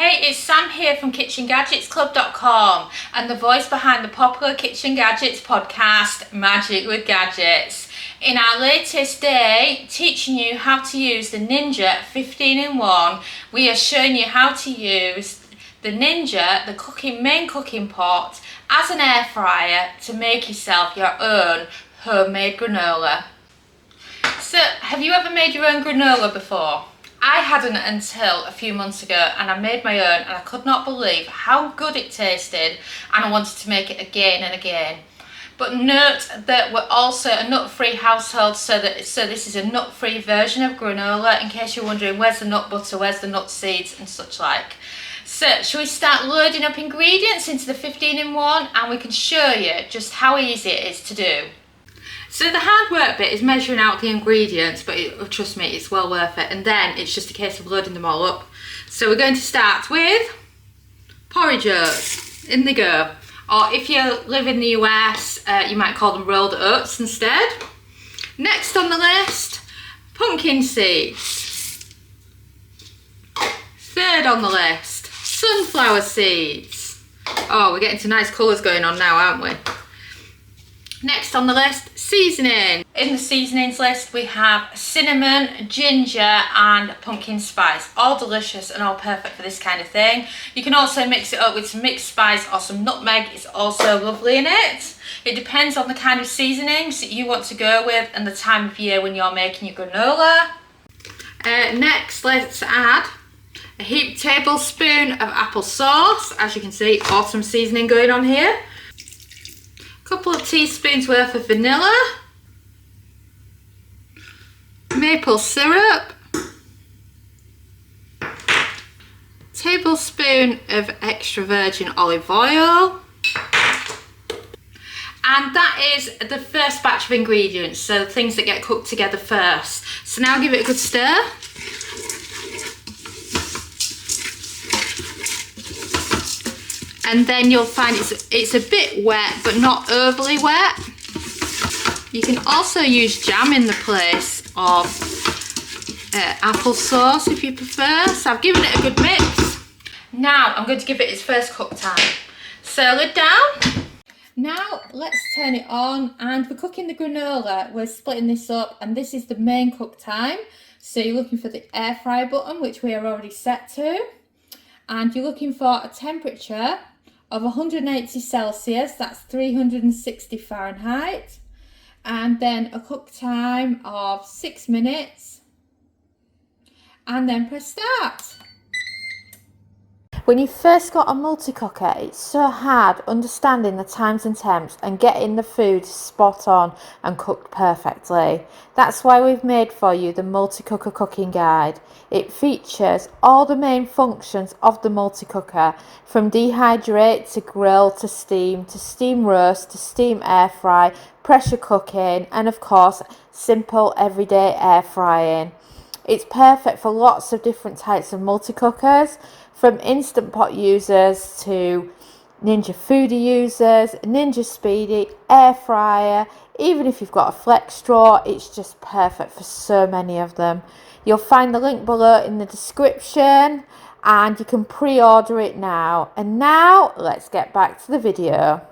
Hey, it's Sam here from kitchengadgetsclub.com and the voice behind the popular Kitchen Gadgets podcast, Magic with Gadgets. In our latest day, teaching you how to use the Ninja 15-in-1, we are showing you how to use the Ninja, the main cooking pot, as an air fryer to make yourself your own homemade granola. So, have you ever made your own granola before? I hadn't until a few months ago, and I made my own and I could not believe how good it tasted, and I wanted to make it again and again. But note that we're also a nut-free household, so this is a nut-free version of granola, in case you're wondering where's the nut butter, where's the nut seeds and such like. So shall we start loading up ingredients into the 15-in-1 and we can show you just how easy it is to do. So the hard work bit is measuring out the ingredients, but trust me, it's well worth it. And then it's just a case of loading them all up. So we're going to start with porridge oats. In they go. Or if you live in the US, you might call them rolled oats instead. Next on the list, pumpkin seeds. Third on the list, sunflower seeds. Oh, we're getting some nice colours going on now, aren't we? Next on the list, seasoning. In the seasonings list we have cinnamon, ginger and pumpkin spice. All delicious and all perfect for this kind of thing. You can also mix it up with some mixed spice or some nutmeg. It's also lovely in it. It depends on the kind of seasonings that you want to go with and the time of year when you're making your granola. Next, let's add a heaped tablespoon of apple sauce. As you can see, awesome seasoning going on here. Couple of teaspoons worth of vanilla, maple syrup, tablespoon of extra virgin olive oil, and that is the first batch of ingredients, so things that get cooked together first. So now give it a good stir. And then you'll find it's a bit wet, but not overly wet. You can also use jam in the place of applesauce if you prefer. So I've given it a good mix. Now I'm going to give it its first cook time. So lid down. Now let's turn it on, and we're cooking the granola. We're splitting this up, and this is the main cook time. So you're looking for the air fryer button, which we are already set to. And you're looking for a temperature of 180 Celsius, that's 360 Fahrenheit, and then a cook time of 6 minutes, and then press start. When you first got a multi-cooker, it's so hard understanding the times and temps and getting the food spot on and cooked perfectly. That's why we've made for you the multi-cooker cooking guide. It features all the main functions of the multi-cooker, from dehydrate to grill to steam roast to steam air fry, pressure cooking, and of course simple everyday air frying. It's perfect for lots of different types of multi-cookers, from Instant Pot users to Ninja Foodi users, Ninja Speedy, air fryer. Even if you've got a flex straw, it's just perfect for so many of them. You'll find the link below in the description, and you can pre-order it now. And now let's get back to the video.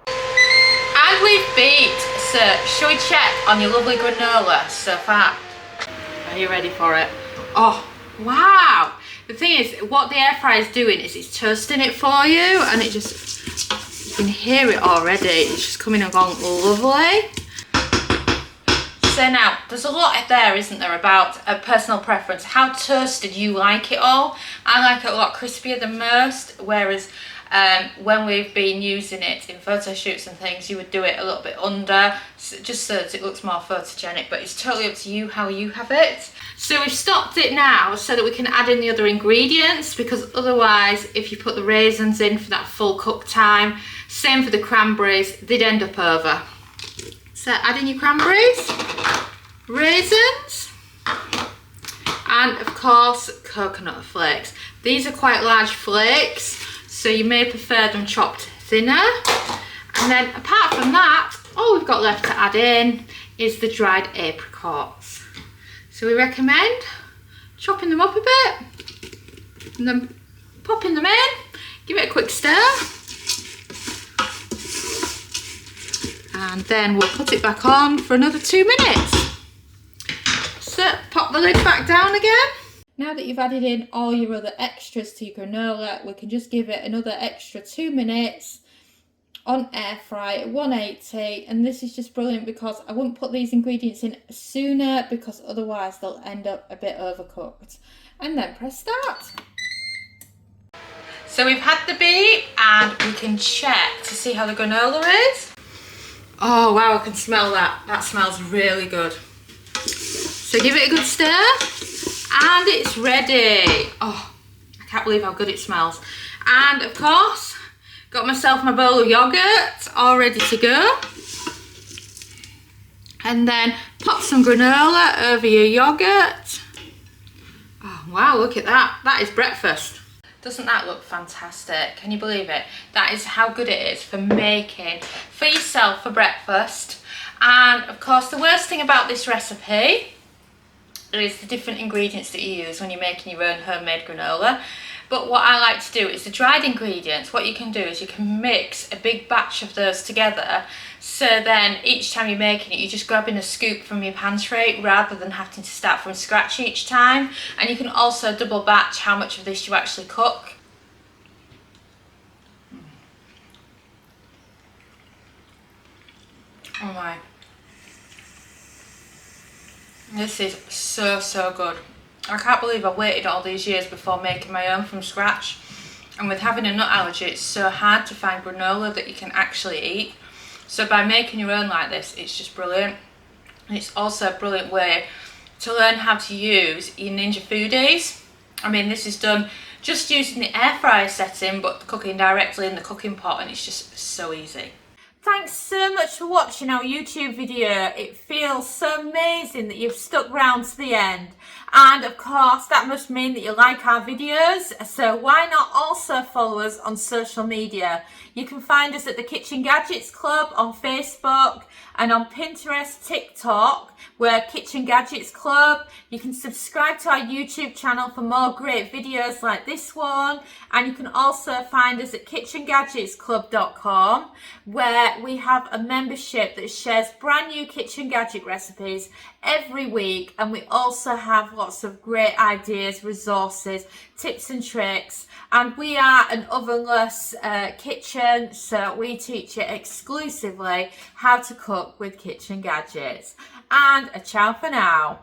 And we've beat. So shall we check on your lovely granola so far? Are you ready for it? Oh, wow. The thing is, what the air fryer is doing is it's toasting it for you, and it just, you can hear it already. It's just coming along lovely. So now, there's a lot there, isn't there, about a personal preference. How toasted you like it all. I like it a lot crispier than most, whereas when we've been using it in photo shoots and things, you would do it a little bit under, just so that it looks more photogenic, but it's totally up to you how you have it. So we've stopped it now so that we can add in the other ingredients, because otherwise if you put the raisins in for that full cook time, same for the cranberries, they'd end up over. So add in your cranberries, raisins, and of course coconut flakes. These are quite large flakes, so you may prefer them chopped thinner. And then apart from that, all we've got left to add in is the dried apricots. So we recommend chopping them up a bit And then popping them in, give it a quick stir. And then we'll put it back on for another 2 minutes. So pop the lid back down again. Now that you've added in all your other extras to your granola, we can just give it another extra 2 minutes on air fry at 180. And this is just brilliant because I wouldn't put these ingredients in sooner because otherwise they'll end up a bit overcooked. And then press start. So we've had the beep and we can check to see how the granola is. Oh wow, I can smell that. That smells really good. So give it a good stir and it's ready. Oh, I can't believe how good it smells. And of course, got myself my bowl of yogurt all ready to go. And then pop some granola over your yogurt. Oh wow, look at that. That is breakfast. Doesn't that look fantastic? Can you believe it? That is how good it is for making for yourself for breakfast. And of course, the worst thing about this recipe is the different ingredients that you use when you're making your own homemade granola. But what I like to do is the dried ingredients. What you can do is you can mix a big batch of those together. So then each time you're making it, you're just grabbing a scoop from your pantry rather than having to start from scratch each time. And you can also double batch how much of this you actually cook. Oh my. This is so good. I can't believe I waited all these years before making my own from scratch. And with having a nut allergy, it's so hard to find granola that you can actually eat. So by making your own like this, it's just brilliant. And it's also a brilliant way to learn how to use your Ninja Foodies. I mean, this is done just using the air fryer setting, but cooking directly in the cooking pot, and it's just so easy. Thanks so much for watching our YouTube video. It feels so amazing that you've stuck round to the end. And of course, that must mean that you like our videos. So why not also follow us on social media? You can find us at the Kitchen Gadgets Club on Facebook and on Pinterest, TikTok. We're Kitchen Gadgets Club. You can subscribe to our YouTube channel for more great videos like this one. And you can also find us at kitchengadgetsclub.com, where we have a membership that shares brand new kitchen gadget recipes every week. And we also have lots of great ideas, resources, tips and tricks. And we are an ovenless kitchen, so we teach you exclusively how to cook with kitchen gadgets. And a ciao for now.